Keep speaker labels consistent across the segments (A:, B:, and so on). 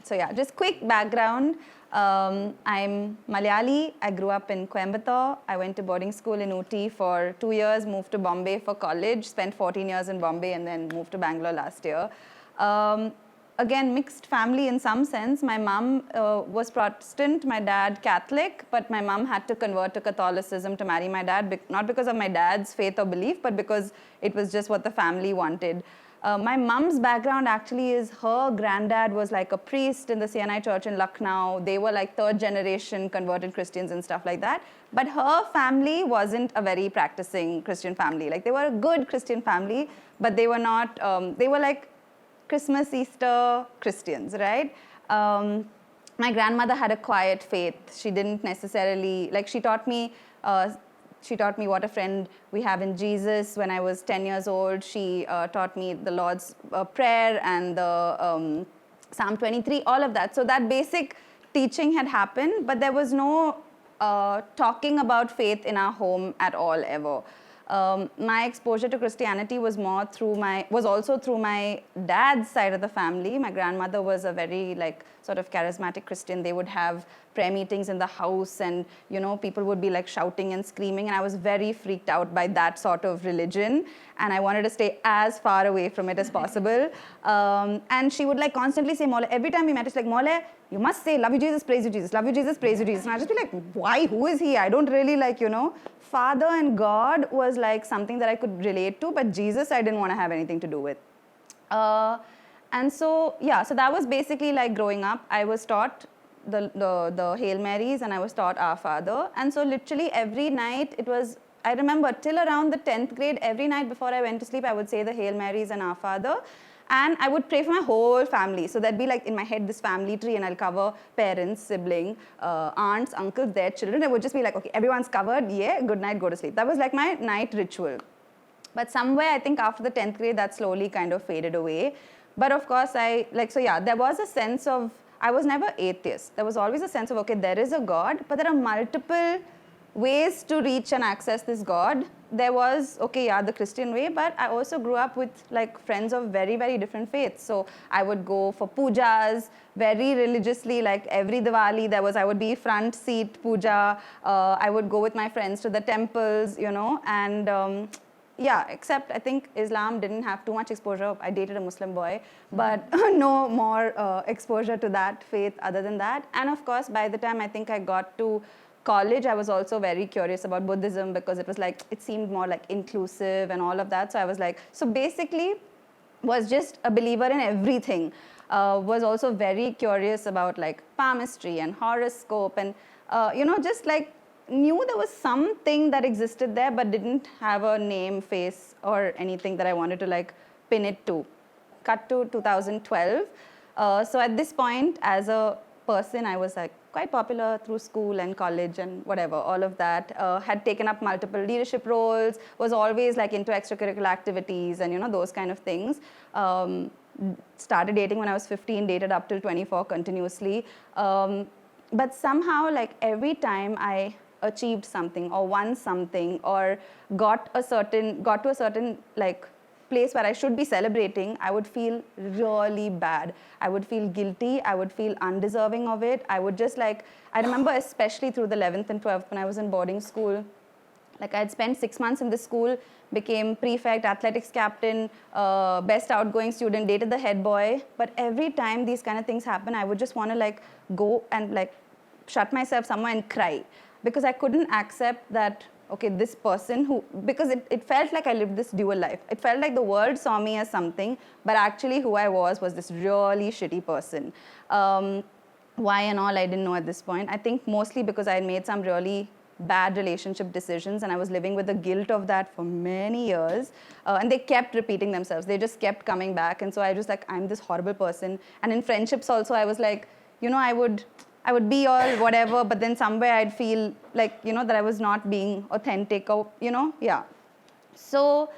A: So yeah, just quick background. I'm Malayali. I grew up in Coimbatore. I went to boarding school in Ooty for 2 years, moved to Bombay for college, spent 14 years in Bombay, and then moved to Bangalore last year. Again, mixed family in some sense. My mom was Protestant, my dad Catholic, but my mom had to convert to Catholicism to marry my dad, not because of my dad's faith or belief, but because it was just what the family wanted. My mom's background actually is her granddad was like a priest in the CNI church in Lucknow. They were like third generation converted Christians and stuff like that. But her family wasn't a very practicing Christian family. Like they were a good Christian family, but they were not, they were like Christmas, Easter Christians, right? My grandmother had a quiet faith. She didn't necessarily, like she taught me what a friend we have in Jesus. When I was 10 years old, she taught me the Lord's Prayer and the Psalm 23, all of that. So that basic teaching had happened, but there was no talking about faith in our home at all, ever. My exposure to Christianity was also through my dad's side of the family. My grandmother was a very sort of charismatic Christian. They would have prayer meetings in the house, and people would be like shouting and screaming, and I was very freaked out by that sort of religion, and I wanted to stay as far away from it as possible. And she would like constantly say, Mole, every time we met, it's like, Mole, you must say, love you Jesus, praise you Jesus, love you Jesus, praise you Jesus. And I'd just be like, why, who is he? I don't really Father and God was like something that I could relate to, but Jesus I didn't want to have anything to do with. And so, yeah, so that was basically like growing up. I was taught the Hail Marys, and I was taught Our Father. And so literally every night it was, I remember till around the 10th grade, every night before I went to sleep, I would say the Hail Marys and Our Father. And I would pray for my whole family. So there'd be like in my head this family tree, and I'll cover parents, sibling, aunts, uncles, their children. I would just be like, okay, everyone's covered. Yeah, good night, go to sleep. That was like my night ritual. But somewhere, I think after the 10th grade, that slowly kind of faded away. But of course, there was a sense of, I was never atheist. There was always a sense of, okay, there is a God, but there are multiple ways to reach and access this God. There was, okay, yeah, the Christian way, but I also grew up with like friends of very, very different faiths. So I would go for pujas very religiously, like every Diwali I would be front seat puja. I would go with my friends to the temples, and yeah, except I think Islam didn't have too much exposure. I dated a Muslim boy, but no more exposure to that faith other than that. And of course, by the time I think I got to college, I was also very curious about Buddhism, because it was like, it seemed more like inclusive and all of that. So I was like, so basically was just a believer in everything. Was also very curious about like palmistry and horoscope, and just like knew there was something that existed there, but didn't have a name, face, or anything that I wanted to like pin it to. Cut to 2012. So at this point, as a person, I was like quite popular through school and college and whatever, all of that. Had taken up multiple leadership roles, was always like into extracurricular activities and those kind of things. Started dating when I was 15, dated up till 24 continuously. But somehow, like every time I achieved something or won something or got to a certain like place where I should be celebrating, I would feel really bad. I would feel guilty. I would feel undeserving of it. I would just I remember especially through the 11th and 12th when I was in boarding school, like I had spent 6 months in this school, became prefect, athletics captain, best outgoing student, dated the head boy. But every time these kind of things happen, I would just want to go and shut myself somewhere and cry, because I couldn't accept that, okay, this person because it felt like I lived this dual life. It felt like the world saw me as something, but actually who I was this really shitty person. Why and all, I didn't know at this point. I think mostly because I had made some really bad relationship decisions, and I was living with the guilt of that for many years. And they kept repeating themselves. They just kept coming back. And so I was like, I'm this horrible person. And in friendships also, I was like, I would be all whatever, but then somewhere I'd feel like, that I was not being authentic or, yeah. So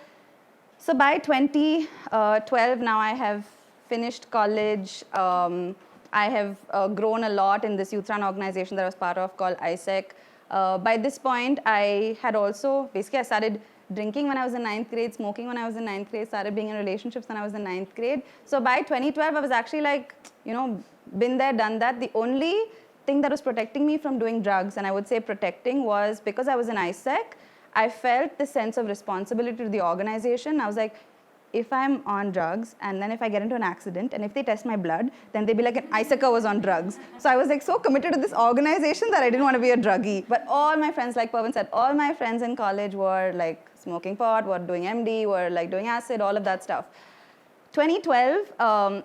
A: by 2012, now I have finished college. I have grown a lot in this youth run organization that I was part of called ISEC. By this point, I had also, basically I started drinking when I was in 9th grade, smoking when I was in 9th grade, started being in relationships when I was in 9th grade. So by 2012, I was actually like, been there, done that. The only thing that was protecting me from doing drugs, and I would say protecting, was because I was in ISEC, I felt the sense of responsibility to the organization. I was like, if I'm on drugs and then if I get into an accident and if they test my blood, then they'd be like, an ISECer was on drugs. So I was like so committed to this organization that I didn't want to be a druggie. But all my friends, like Pawan said, all my friends in college were like smoking pot, were doing MD, were like doing acid, all of that stuff. 2012,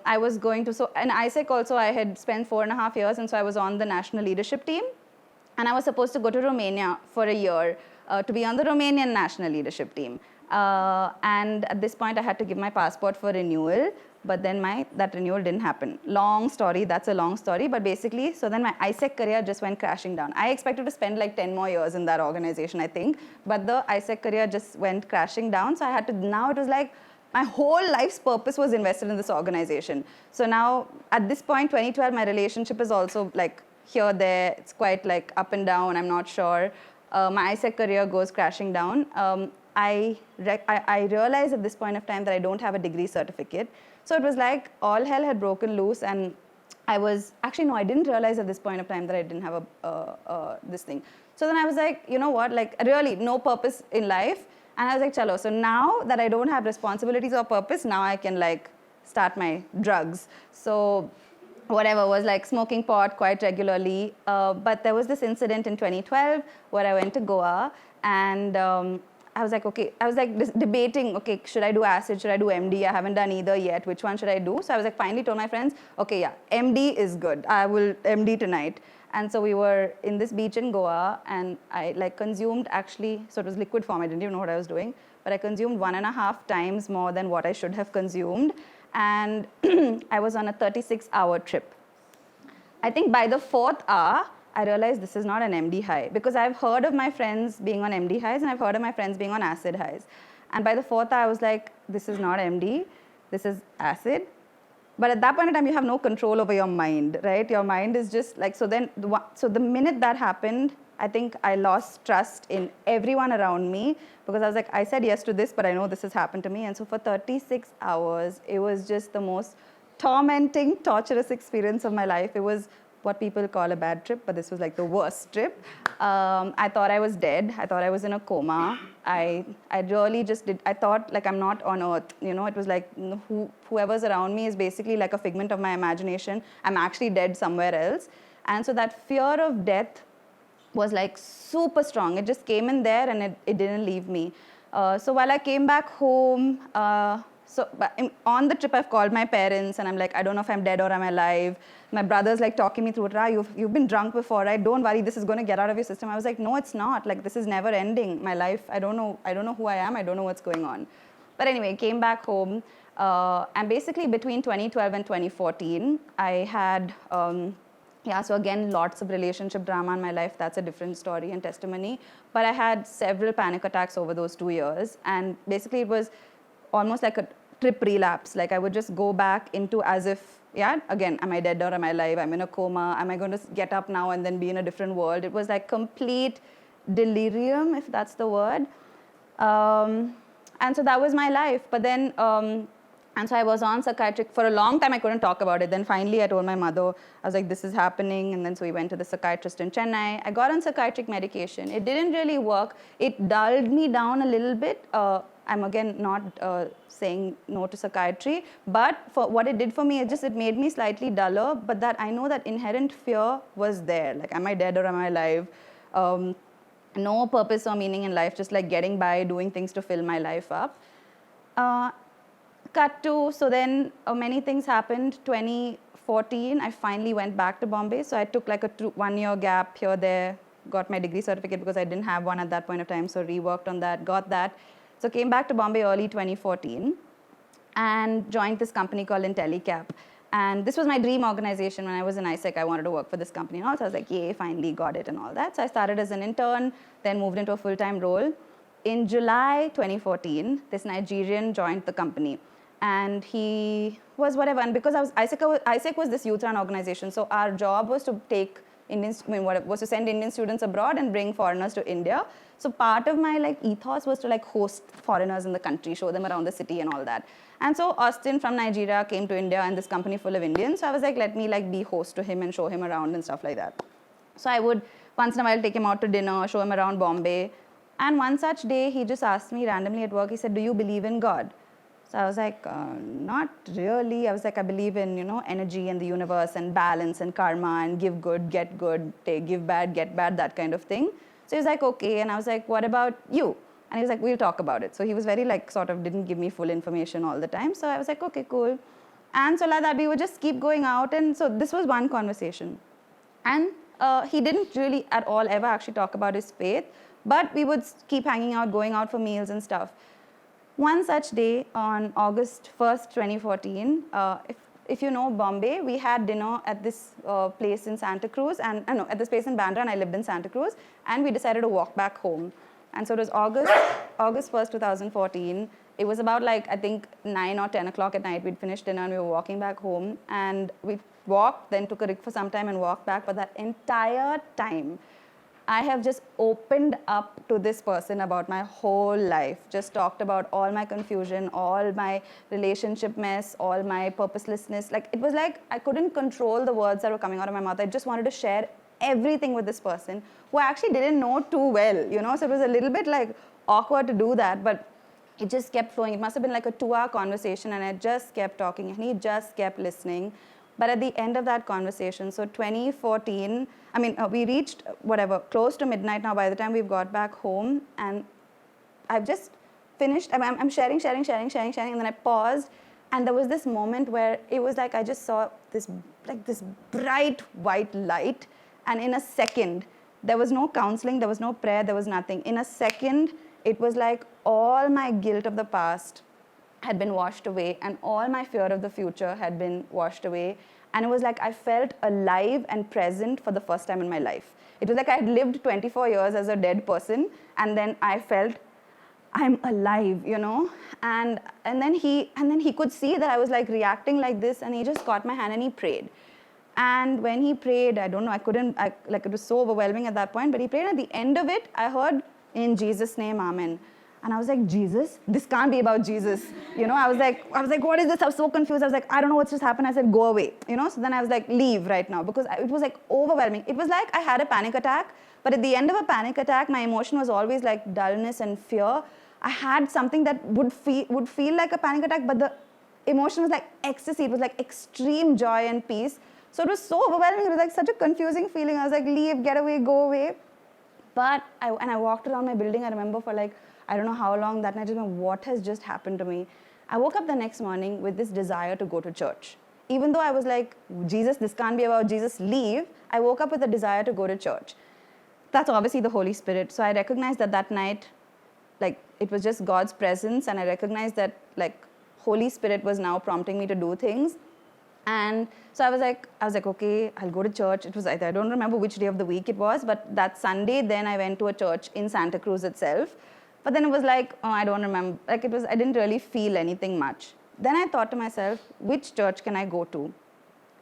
A: I was going to, so in ISEC also I had spent 4.5 years, and so I was on the national leadership team. And I was supposed to go to Romania for a year to be on the Romanian national leadership team. And at this point, I had to give my passport for renewal, but then that renewal didn't happen. Long story, that's a long story, but basically, so then my ISEC career just went crashing down. I expected to spend like 10 more years in that organization, I think, but the ISEC career just went crashing down, so I had to, now it was like, my whole life's purpose was invested in this organization. So now, at this point, 2012, my relationship is also like here, there, it's quite like up and down, I'm not sure. My ISEC career goes crashing down. I realized at this point of time that I don't have a degree certificate. So it was like all hell had broken loose, and I was, actually no, I didn't realize at this point of time that I didn't have this thing. So then I was like, you know what, like really no purpose in life. And I was like, chalo, so now that I don't have responsibilities or purpose, now I can like start my drugs. So whatever, was like smoking pot quite regularly. But there was this incident in 2012 where I went to Goa, and I was like, okay, I was like debating, okay, should I do acid, should I do MD? I haven't done either yet, which one should I do? So I was like, finally told my friends, okay, yeah, MD is good. I will MD tonight. And so we were in this beach in Goa, and I like consumed actually, so it was liquid form, I didn't even know what I was doing, but I consumed 1.5 times more than what I should have consumed. And I was on a 36-hour trip. I think by the 4th hour, I realized this is not an MD high, because I've heard of my friends being on MD highs and I've heard of my friends being on acid highs. And by the 4th hour, I was like, this is not MD, this is acid. But at that point in time, you have no control over your mind, right? Your mind is just like, so the minute that happened, I think I lost trust in everyone around me, because I was like, I said yes to this, but I know this has happened to me. And so for 36 hours, it was just the most tormenting, torturous experience of my life. It was what people call a bad trip, but this was like the worst trip. I thought I was dead. I thought I was in a coma. I really just did, I thought like I'm not on earth. You know, it was like whoever's around me is basically like a figment of my imagination. I'm actually dead somewhere else. And so that fear of death was like super strong. It just came in there and it didn't leave me. So while I came back home, on the trip, I've called my parents and I'm like, I don't know if I'm dead or I'm alive. My brother's like talking me through it. Ra, you've been drunk before, right? Don't worry, this is going to get out of your system. I was like, no, it's not. Like, this is never ending. My life, I don't know who I am. I don't know what's going on. But anyway, came back home. And basically between 2012 and 2014, I had, so again, lots of relationship drama in my life. That's a different story and testimony. But I had several panic attacks over those 2 years. And basically it was almost like a trip relapse. Like I would just go back into as if, again, am I dead or am I alive? I'm in a coma. Am I going to get up now and then be in a different world? It was like complete delirium, if that's the word. And so that was my life. But then, and so I was on psychiatric for a long time. I couldn't talk about it. Then finally I told my mother, I was like, this is happening. And then so we went to the psychiatrist in Chennai. I got on psychiatric medication. It didn't really work. It dulled me down a little bit. I'm again not saying no to psychiatry, but for what it did for me, it made me slightly duller, but that I know that inherent fear was there. Like, am I dead or am I alive? No purpose or meaning in life, just like getting by, doing things to fill my life up. Cut to, so then many things happened. 2014, I finally went back to Bombay. So I took like a 1 year gap here, there, got my degree certificate because I didn't have one at that point of time. So reworked on that, got that. So came back to Bombay early 2014 and joined this company called IntelliCap. And this was my dream organization. When I was in ISEC, I wanted to work for this company and all. So I was like, yay, finally got it and all that. So I started as an intern, then moved into a full-time role. In July 2014, this Nigerian joined the company. And he was whatever. And because ISEC was this youth-run organization, so our job was to take was to send Indian students abroad and bring foreigners to India. So part of my like ethos was to like host foreigners in the country, show them around the city and all that. And so Austin from Nigeria came to India and this company full of Indians. So I was like, let me like be host to him and show him around and stuff like that. So I would once in a while take him out to dinner, show him around Bombay. And one such day, he just asked me randomly at work, he said, do you believe in God? So I was like, not really. I was like, I believe in, energy and the universe and balance and karma and give good, get good, give bad, get bad, that kind of thing. So he was like, okay. And I was like, what about you? And he was like, we'll talk about it. So he was very like, sort of didn't give me full information all the time. So I was like, okay, cool. And so like that, we would just keep going out. And so this was one conversation. And he didn't really at all ever actually talk about his faith, but we would keep hanging out, going out for meals and stuff. One such day on August 1st, 2014, if you know Bombay, we had dinner at this place in Santa Cruz, and no, at this place in Bandra, and I lived in Santa Cruz, and we decided to walk back home. And so it was August 1st, 2014. It was about like, I think 9 or 10 o'clock at night. We'd finished dinner and we were walking back home, and we walked, then took a rig for some time and walked back. But that entire time, I have just opened up to this person about my whole life, just talked about all my confusion, all my relationship mess, all my purposelessness. Like, it was like I couldn't control the words that were coming out of my mouth. I just wanted to share everything with this person who I actually didn't know too well, So it was a little bit like awkward to do that, but it just kept flowing. It must have been like a 2-hour conversation, and I just kept talking and he just kept listening. But at the end of that conversation, so 2014, we reached close to midnight now by the time we've got back home, and I've just finished, I'm sharing, and then I paused, and there was this moment where it was like I just saw this bright white light, and in a second, there was no counseling, there was no prayer, there was nothing. In a second, it was like all my guilt of the past had been washed away, and all my fear of the future had been washed away. And it was like I felt alive and present for the first time in my life. It was like I had lived 24 years as a dead person, and then I felt I'm alive, And then he could see that I was like reacting like this, and he just caught my hand and he prayed. And when he prayed, I don't know, it was so overwhelming at that point, but he prayed, and at the end of it, I heard, in Jesus' name, Amen. And I was like, Jesus? This can't be about Jesus. I was like, what is this? I was so confused. I was like, I don't know what's just happened. I said, go away. So then I was like, leave right now, because it was like overwhelming. It was like I had a panic attack, but at the end of a panic attack, my emotion was always like dullness and fear. I had something that would feel like a panic attack, but the emotion was like ecstasy. It was like extreme joy and peace. So it was so overwhelming. It was like such a confusing feeling. I was like, leave, get away, go away. But I walked around my building, I remember, for like, I don't know how long that night. I just went, what has just happened to me? I woke up the next morning with this desire to go to church. Even though I was like, Jesus, this can't be about Jesus, leave, I woke up with a desire to go to church. That's obviously the Holy Spirit. So I recognized that night, like, it was just God's presence, and I recognized that, like, Holy Spirit was now prompting me to do things. And so I was like, okay, I'll go to church. It was either, I don't remember which day of the week it was, but that Sunday, then I went to a church in Santa Cruz itself. But then it was like, I don't remember. I didn't really feel anything much. Then I thought to myself, which church can I go to?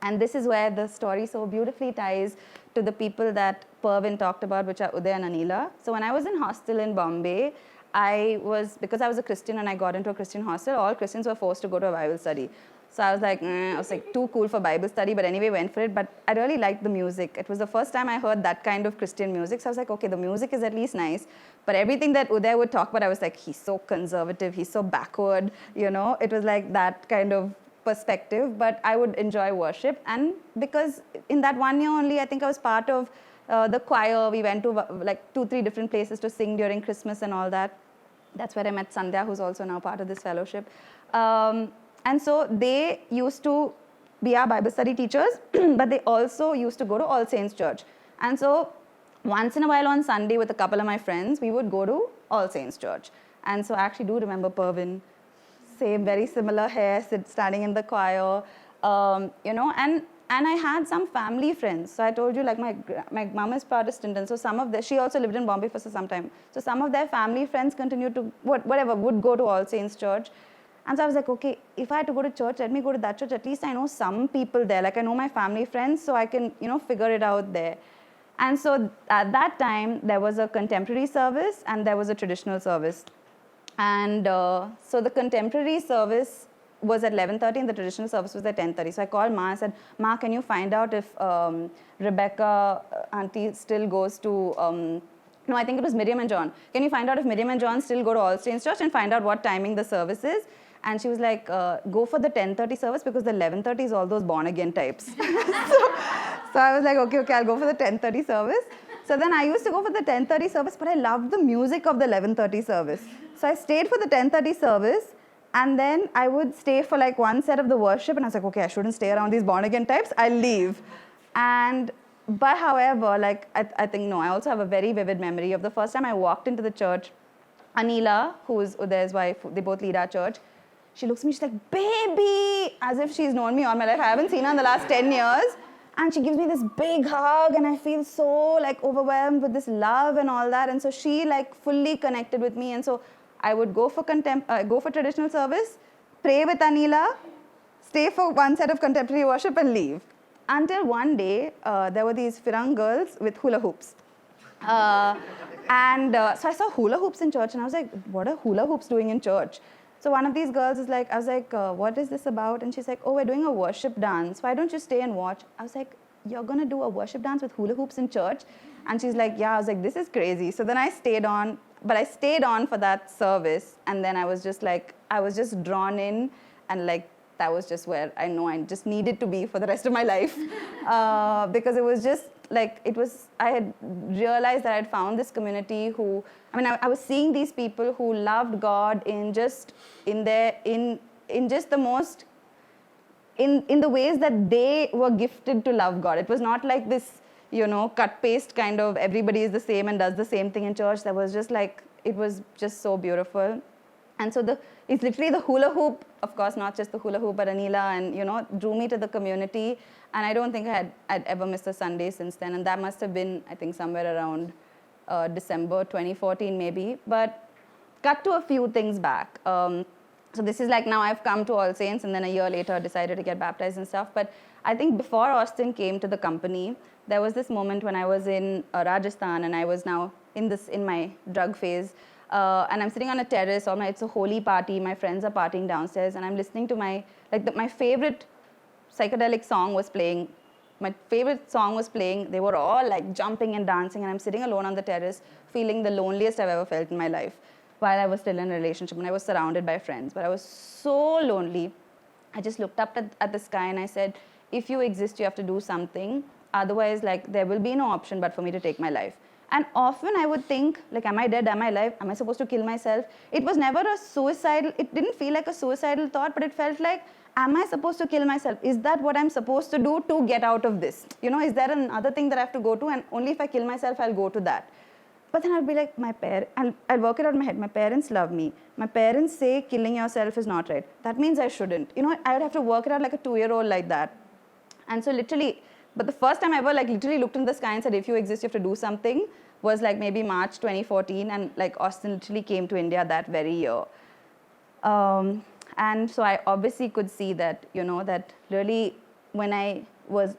A: And this is where the story so beautifully ties to the people that Pervin talked about, which are Uday and Anila. So when I was in hostel in Bombay, because I was a Christian and I got into a Christian hostel, all Christians were forced to go to a Bible study. So I was like, too cool for Bible study, but anyway, went for it. But I really liked the music. It was the first time I heard that kind of Christian music. So I was like, okay, the music is at least nice. But everything that Uday would talk about, I was like, he's so conservative, he's so backward, It was like that kind of perspective. But I would enjoy worship. And because in that 1 year only, I think I was part of the choir. We went to like 2-3 different places to sing during Christmas and all that. That's where I met Sandhya, who's also now part of this fellowship. And so they used to be our Bible study teachers, but they also used to go to All Saints Church. And so once in a while on Sunday with a couple of my friends, we would go to All Saints Church. And so I actually do remember Pervin, same, very similar hair, standing in the choir, and I had some family friends. So I told you, like, my mom is Protestant, and so she also lived in Bombay for some time. So some of their family friends continued to, would go to All Saints Church. And so I was like, okay, if I had to go to church, let me go to that church. At least I know some people there. Like, I know my family friends, so I can, figure it out there. And so at that time, there was a contemporary service and there was a traditional service. And so the contemporary service was at 11:30 and the traditional service was at 10:30. So I called Ma and said, Ma, can you find out if Rebecca, auntie, still goes to, no, I think it was Miriam and John. Can you find out if Miriam and John still go to All Saints Church and find out what timing the service is? And she was like, go for the 10:30 service because the 11:30 is all those born again types. So I was like, okay, I'll go for the 10:30 service. So then I used to go for the 10:30 service, but I loved the music of the 11:30 service. So I stayed for the 10:30 service, and then I would stay for like one set of the worship, and I was like, okay, I shouldn't stay around these born again types. I'll leave. But however, like I think no, I also have a very vivid memory of the first time I walked into the church. Anila, who is Uday's wife, they both lead our church. She looks at me, she's like, baby, as if she's known me all my life. I haven't seen her in the last 10 years. And she gives me this big hug, and I feel so like overwhelmed with this love and all that. And so she like fully connected with me. And so I would go for traditional service, pray with Anila, stay for one set of contemporary worship and leave. Until one day, there were these Firang girls with hula hoops. So I saw hula hoops in church, and I was like, what are hula hoops doing in church? So one of these girls is like, I was like, what is this about? And she's like, oh, we're doing a worship dance. Why don't you stay and watch? I was like, you're going to do a worship dance with hula hoops in church? And she's like, yeah. I was like, this is crazy. So then I stayed on, but I stayed on for that service. And then I was just like, I was just drawn in, and like, that was just where I know I just needed to be for the rest of my life. Because it was just like, I had realized that I had found this community who, I was seeing these people who loved God in just the most, in the ways that they were gifted to love God. It was not like this, cut paste kind of everybody is the same and does the same thing in church. That was just like, it was just so beautiful. And so it's literally the hula hoop, of course, not just the hula hoop, but Anila, and, drew me to the community. And I don't think I'd ever missed a Sunday since then. And that must have been, I think, somewhere around December 2014, maybe. But cut to a few things back. So this is like now I've come to All Saints, and then a year later decided to get baptized and stuff. But I think before Austin came to the company, there was this moment when I was in Rajasthan, and I was now in my drug phase. And I'm sitting on a terrace, it's a holy party, my friends are partying downstairs, and I'm listening to my favorite psychedelic song was playing. My favorite song was playing. They were all like jumping and dancing, and I'm sitting alone on the terrace, feeling the loneliest I've ever felt in my life while I was still in a relationship, and I was surrounded by friends. But I was so lonely. I just looked up at the sky, and I said, if you exist, you have to do something. Otherwise, like, there will be no option but for me to take my life. And often I would think, like, am I dead? Am I alive? Am I supposed to kill myself? It was never a suicidal, it didn't feel like a suicidal thought, but it felt like, am I supposed to kill myself? Is that what I'm supposed to do to get out of this? Is there another thing that I have to go to? And only if I kill myself, I'll go to that. But then I'll be like, I'll work it out in my head. My parents love me. My parents say killing yourself is not right. That means I shouldn't. I would have to work it out like a 2-year-old like that. And so literally, but the first time I ever literally looked in the sky and said, if you exist, you have to do something, was like maybe March 2014, and like Austin literally came to India that very year. And so I obviously could see that, that really when I was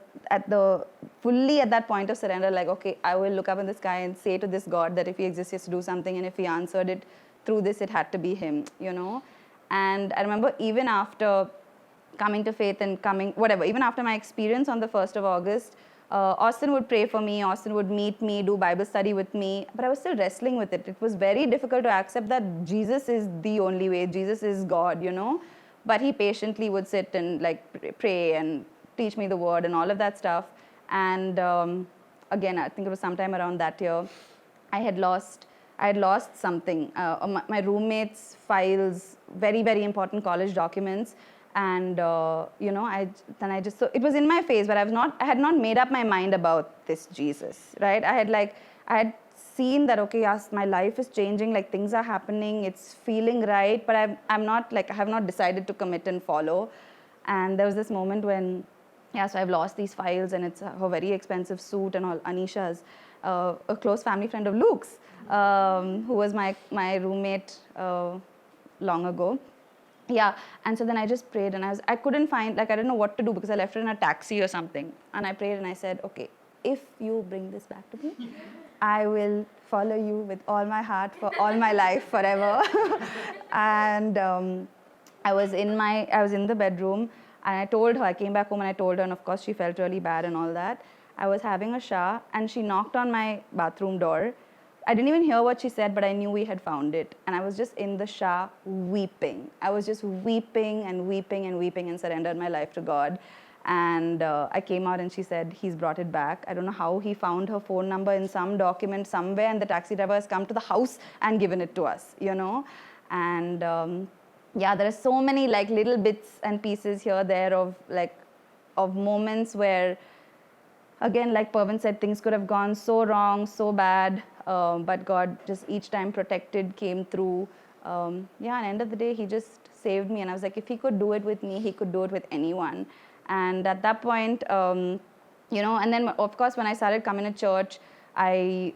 A: fully at that point of surrender, like, okay, I will look up in the sky and say to this God that if he exists, he has to do something, and if he answered it through this, it had to be him, And I remember even after coming to faith and even after my experience on the 1st of August, Austin would pray for me, Austin would meet me, do Bible study with me, but I was still wrestling with it. It was very difficult to accept that Jesus is the only way, Jesus is God, But he patiently would sit and like pray and teach me the word and all of that stuff. And again, I think it was sometime around that year, I had lost something. My roommate's files, very, very important college documents. And so it was in my face, but I had not made up my mind about this Jesus, right? I had seen that, okay, yes, my life is changing, like things are happening, it's feeling right, but I have not decided to commit and follow. And there was this moment when, so I've lost these files, and it's a very expensive suit and all. Anisha's, a close family friend of Luke's, who was my roommate long ago. Yeah, and so then I just prayed, and I couldn't find, I didn't know what to do because I left it in a taxi or something. And I prayed and I said, okay, if you bring this back to me, I will follow you with all my heart for all my life, forever. And I was in the bedroom, and I told her, I came back home and I told her, and of course she felt really bad and all that. I was having a shower, and she knocked on my bathroom door. I didn't even hear what she said, but I knew we had found it. And I was just in the shower weeping. I was just weeping and weeping and weeping and surrendered my life to God. And I came out and she said, he's brought it back. I don't know how he found her phone number in some document somewhere, and the taxi driver has come to the house and given it to us, you know. And yeah, there are so many like little bits and pieces here, there of moments where, again, like Pawan said, things could have gone so wrong, so bad, but God just each time protected, came through. Yeah, and end of the day, he just saved me. And I was like, if he could do it with me, he could do it with anyone. And at that point, you know, and then of course, when I started coming to church, and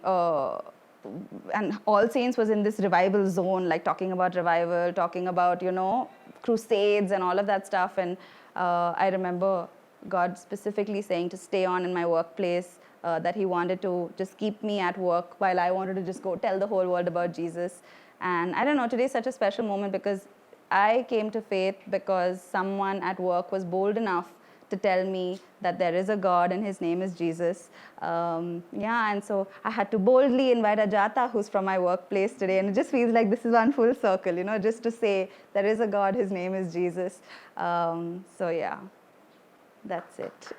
A: All Saints was in this revival zone, like talking about revival, talking about, you know, crusades and all of that stuff. And I remember God specifically saying to stay on in my workplace, that he wanted to just keep me at work while I wanted to just go tell the whole world about Jesus. And I don't know, today's such a special moment because I came to faith because someone at work was bold enough to tell me that there is a God and his name is Jesus. Yeah, and so I had to boldly invite Ajata, who's from my workplace today, and it just feels like this is one full circle, you know, just to say there is a God, his name is Jesus. So yeah, that's it.